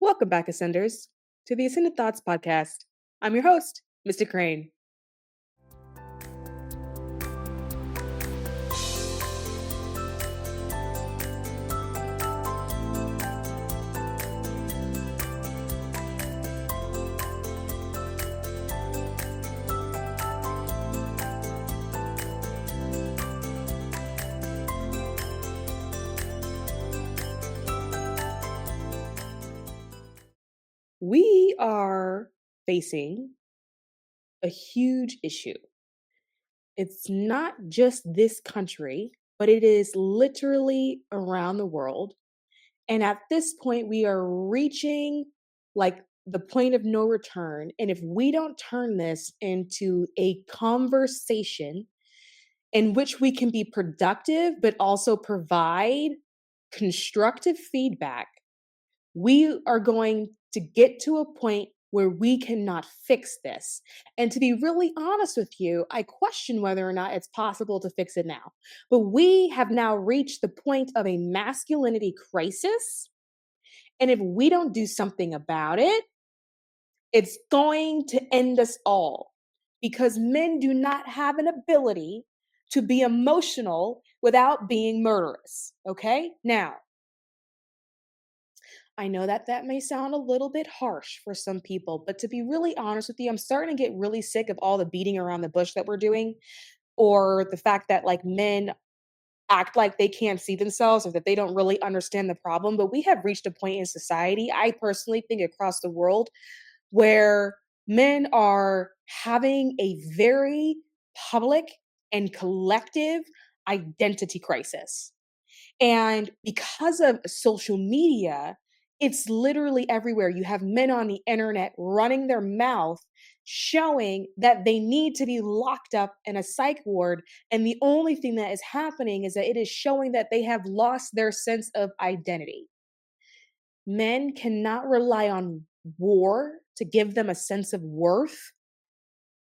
Welcome back, Ascenders, to the Ascended Thoughts podcast. I'm your host, Mr. Crane. We are facing a huge issue. It's not just this country, but it is literally around the world. And at this point, we are reaching like the point of no return. And if we don't turn this into a conversation in which we can be productive, but also provide constructive feedback, we are going to get to a point where we cannot fix this. And to be really honest with you, I question whether or not it's possible to fix it now. But we have now reached the point of a masculinity crisis. And if we don't do something about it, it's going to end us all because men do not have an ability to be emotional without being murderous. Okay? Now, I know that that may sound a little bit harsh for some people, but to be really honest with you, I'm starting to get really sick of all the beating around the bush that we're doing, or the fact that like men act like they can't see themselves or that they don't really understand the problem. But we have reached a point in society, I personally think across the world, where men are having a very public and collective identity crisis. And because of social media, it's literally everywhere. You have men on the internet running their mouth, showing that they need to be locked up in a psych ward. And the only thing that is happening is that it is showing that they have lost their sense of identity. Men cannot rely on war to give them a sense of worth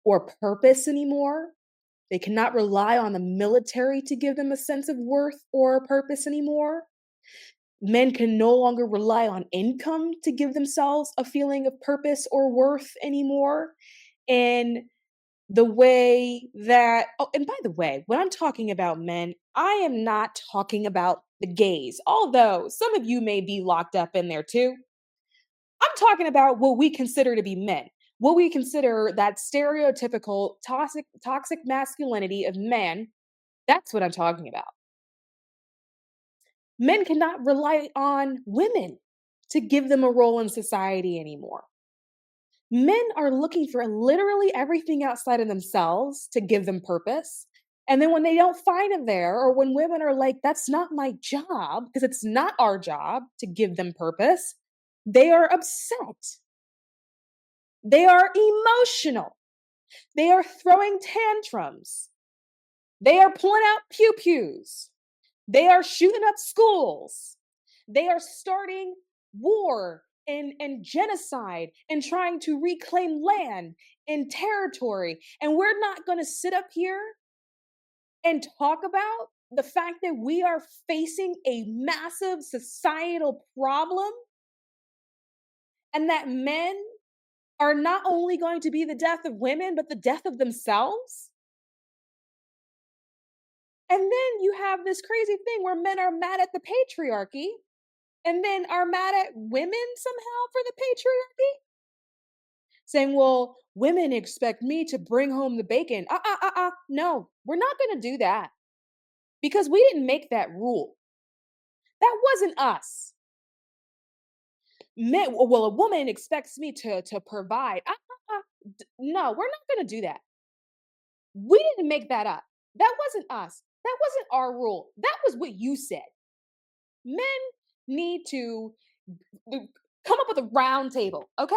or purpose anymore. They cannot rely on the military to give them a sense of worth or purpose anymore. Men can no longer rely on income to give themselves a feeling of purpose or worth anymore. And the way that, oh, and by the way, when I'm talking about men, I am not talking about the gays, although some of you may be locked up in there too. I'm talking about what we consider to be men, what we consider that stereotypical toxic masculinity of men. That's what I'm talking about. Men cannot rely on women to give them a role in society anymore. Men are looking for literally everything outside of themselves to give them purpose. And then when they don't find it there, or when women are like, that's not my job, because it's not our job to give them purpose, they are upset. They are emotional. They are throwing tantrums. They are pulling out pew-pews. They are shooting up schools. They are starting war and genocide and trying to reclaim land and territory. And we're not going to sit up here and talk about the fact that we are facing a massive societal problem and that men are not only going to be the death of women, but the death of themselves. And then you have this crazy thing where men are mad at the patriarchy and then are mad at women somehow for the patriarchy. Saying, well, women expect me to bring home the bacon. No, we're not going to do that because we didn't make that rule. That wasn't us. Men, well, a woman expects me to provide. No, we're not going to do that. We didn't make that up. That wasn't us. That wasn't our rule. That was what you said. Men need to come up with a round table, okay?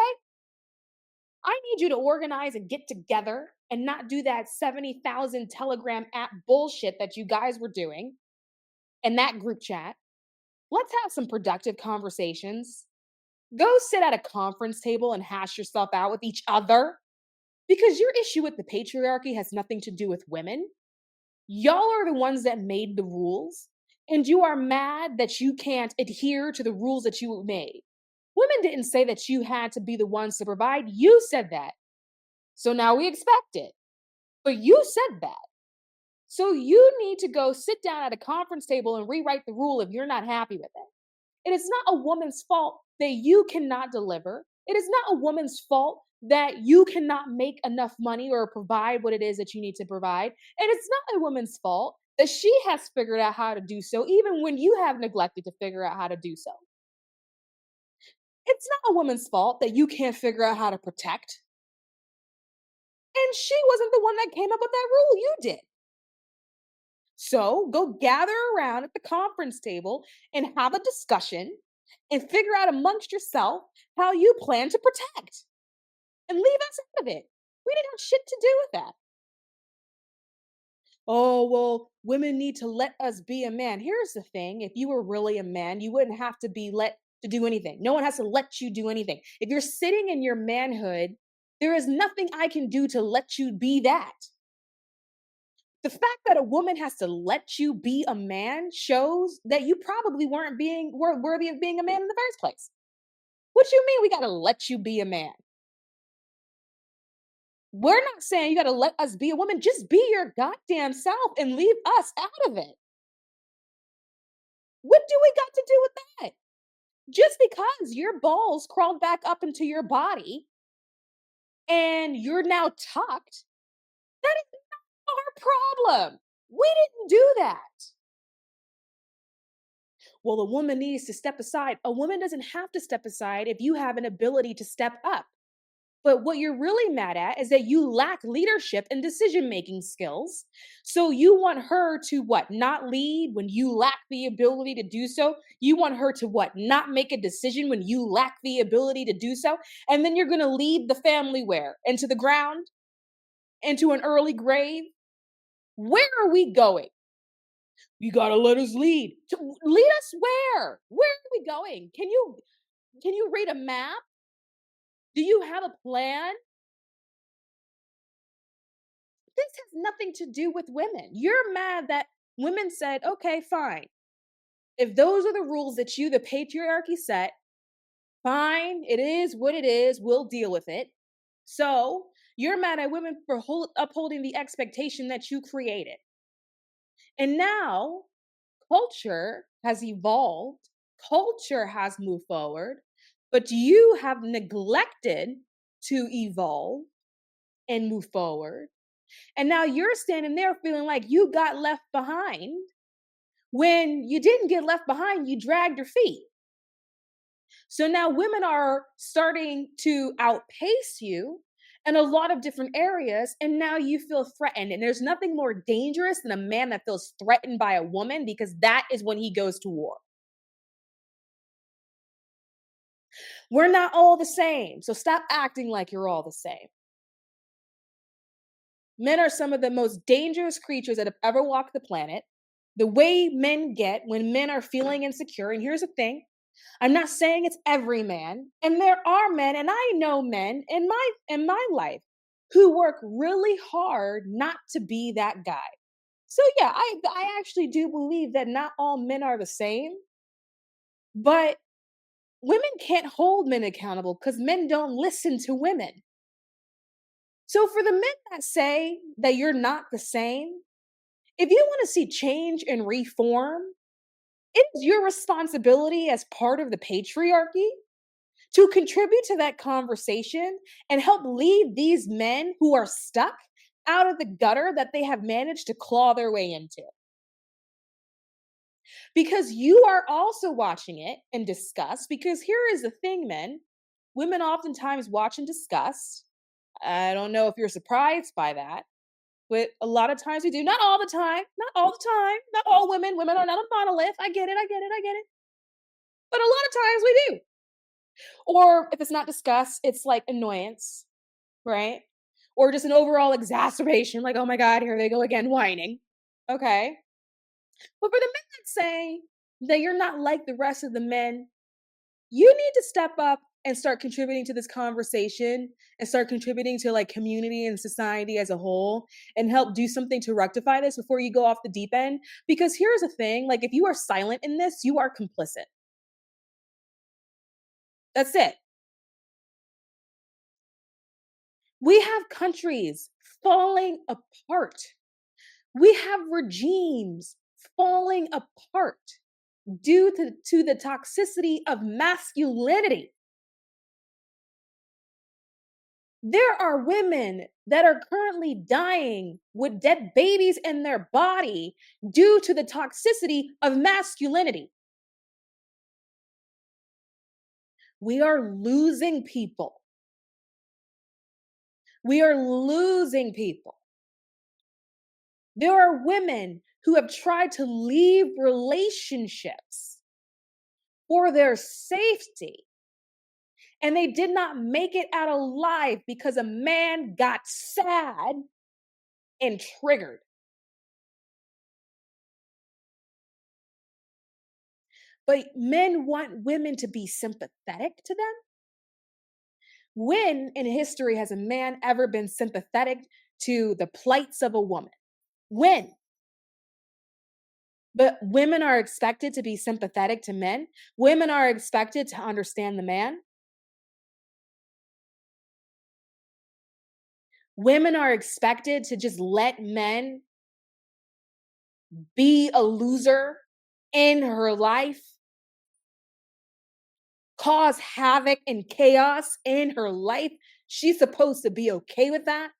I need you to organize and get together and not do that 70,000 Telegram app bullshit that you guys were doing in that group chat. Let's have some productive conversations. Go sit at a conference table and hash yourself out with each other because your issue with the patriarchy has nothing to do with women. Y'all are the ones that made the rules, and you are mad that you can't adhere to the rules that you made. Women didn't say that you had to be the ones to provide. You said that. So now we expect it. But you said that. So you need to go sit down at a conference table and rewrite the rule if you're not happy with it. It is not a woman's fault that you cannot deliver. It is not a woman's fault that you cannot make enough money or provide what it is that you need to provide. And it's not a woman's fault that she has figured out how to do so, even when you have neglected to figure out how to do so. It's not a woman's fault that you can't figure out how to protect. And she wasn't the one that came up with that rule. You did. So go gather around at the conference table and have a discussion and figure out amongst yourself how you plan to protect and leave us out of it. We didn't have shit to do with that. Oh, well, women need to let us be a man. Here's the thing. If you were really a man, you wouldn't have to be let to do anything. No one has to let you do anything. If you're sitting in your manhood, there is nothing I can do to let you be that. The fact that a woman has to let you be a man shows that you probably weren't worthy of being a man in the first place. What do you mean we got to let you be a man? We're not saying you got to let us be a woman. Just be your goddamn self and leave us out of it. What do we got to do with that? Just because your balls crawled back up into your body and you're now tucked, that is not our problem. We didn't do that. Well, a woman needs to step aside. A woman doesn't have to step aside if you have an ability to step up. But what you're really mad at is that you lack leadership and decision making skills. So you want her to what? Not lead when you lack the ability to do so. You want her to what? Not make a decision when you lack the ability to do so. And then you're going to lead the family where? Into the ground? Into an early grave? Where are we going? You got to let us lead. Lead us where? Where are we going? Can you read a map? Do you have a plan? This has nothing to do with women. You're mad that women said, okay, fine. If those are the rules that you, the patriarchy, set, fine, it is what it is. We'll deal with it. So you're mad at women for upholding the expectation that you created. And now culture has evolved, culture has moved forward, but you have neglected to evolve and move forward. And now you're standing there feeling like you got left behind when you didn't get left behind, you dragged your feet. So now women are starting to outpace you in a lot of different areas, and now you feel threatened. And there's nothing more dangerous than a man that feels threatened by a woman, because that is when he goes to war. We're not all the same, so stop acting like you're all the same. Men are some of the most dangerous creatures that have ever walked the planet. The way men get when men are feeling insecure, and here's the thing, I'm not saying it's every man, and there are men, and I know men in my life who work really hard not to be that guy. So yeah, I actually do believe that not all men are the same, but women can't hold men accountable because men don't listen to women. So for the men that say that you're not the same, if you want to see change and reform, it is your responsibility as part of the patriarchy to contribute to that conversation and help lead these men who are stuck out of the gutter that they have managed to claw their way into. Because you are also watching it and discuss. Because here is the thing, men, women oftentimes watch and discuss. I don't know if you're surprised by that, but a lot of times we do. Not all the time. Not all the time. Not all women. Women are not a monolith. I get it. I get it. I get it. But a lot of times we do. Or if it's not discussed, it's like annoyance, right? Or just an overall exacerbation, like, oh my God, here they go again whining. Okay. But for the men that say that you're not like the rest of the men, you need to step up and start contributing to this conversation and start contributing to like community and society as a whole and help do something to rectify this before you go off the deep end. Because here's the thing, like if you are silent in this, you are complicit. That's it. We have countries falling apart. We have regimes falling apart due to the toxicity of masculinity. There are women that are currently dying with dead babies in their body due to the toxicity of masculinity. We are losing people. We are losing people. There are women who have tried to leave relationships for their safety, and they did not make it out alive because a man got sad and triggered. But men want women to be sympathetic to them. When in history has a man ever been sympathetic to the plights of a woman? When? But women are expected to be sympathetic to men. Women are expected to understand the man. Women are expected to just let men be a loser in her life, cause havoc and chaos in her life. She's supposed to be okay with that.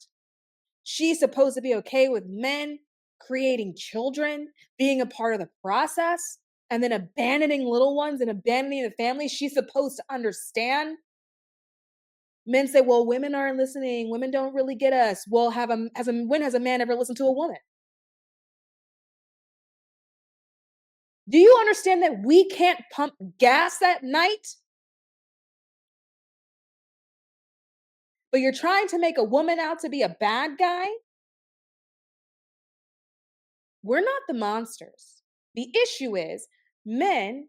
She's supposed to be okay with men creating children, being a part of the process, and then abandoning little ones and abandoning the family. She's supposed to understand. Men say, well, women aren't listening. Women don't really get us. Well, when has a man ever listened to a woman? Do you understand that we can't pump gas at night? But you're trying to make a woman out to be a bad guy? We're not the monsters. The issue is men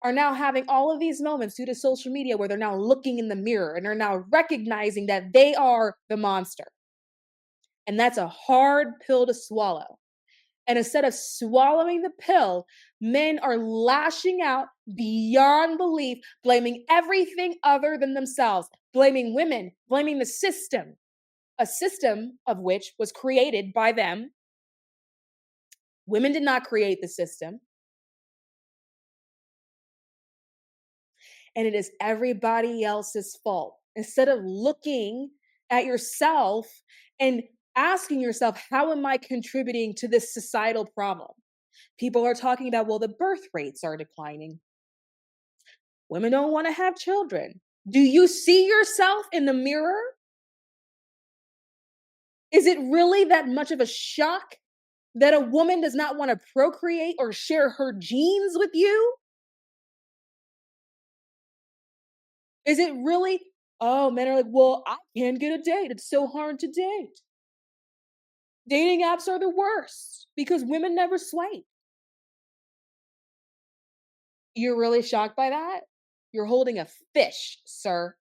are now having all of these moments due to social media where they're now looking in the mirror and are now recognizing that they are the monster. And that's a hard pill to swallow. And instead of swallowing the pill, men are lashing out beyond belief, blaming everything other than themselves, blaming women, blaming the system, a system of which was created by them. Women did not create the system. And it is everybody else's fault. Instead of looking at yourself and asking yourself, how am I contributing to this societal problem? People are talking about, well, the birth rates are declining. Women don't want to have children. Do you see yourself in the mirror? Is it really that much of a shock that a woman does not want to procreate or share her genes with you? Is it really, oh, men are like, well, I can't get a date. It's so hard to date. Dating apps are the worst because women never swipe. You're really shocked by that? You're holding a fish, sir.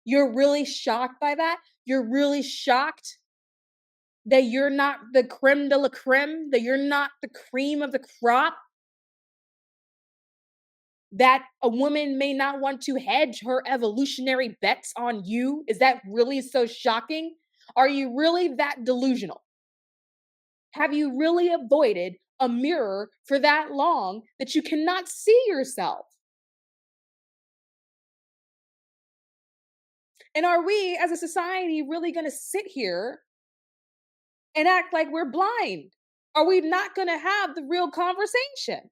You're really shocked by that? You're really shocked that you're not the creme de la creme, that you're not the cream of the crop? That a woman may not want to hedge her evolutionary bets on you? Is that really so shocking? Are you really that delusional? Have you really avoided a mirror for that long that you cannot see yourself? And are we as a society really going to sit here and act like we're blind? Are we not going to have the real conversation?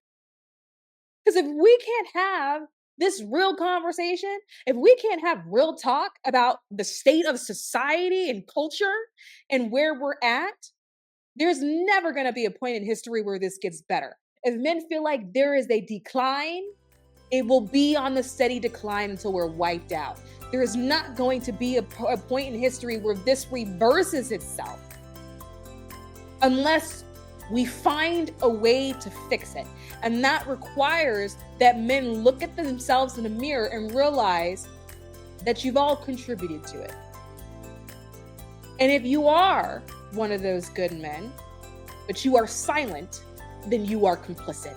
Because if we can't have this real conversation, if we can't have real talk about the state of society and culture and where we're at, there's never going to be a point in history where this gets better. If men feel like there is a decline, it will be on the steady decline until we're wiped out. There is not going to be a point in history where this reverses itself unless we find a way to fix it. And that requires that men look at themselves in the mirror and realize that you've all contributed to it. And if you are one of those good men, but you are silent, then you are complicit.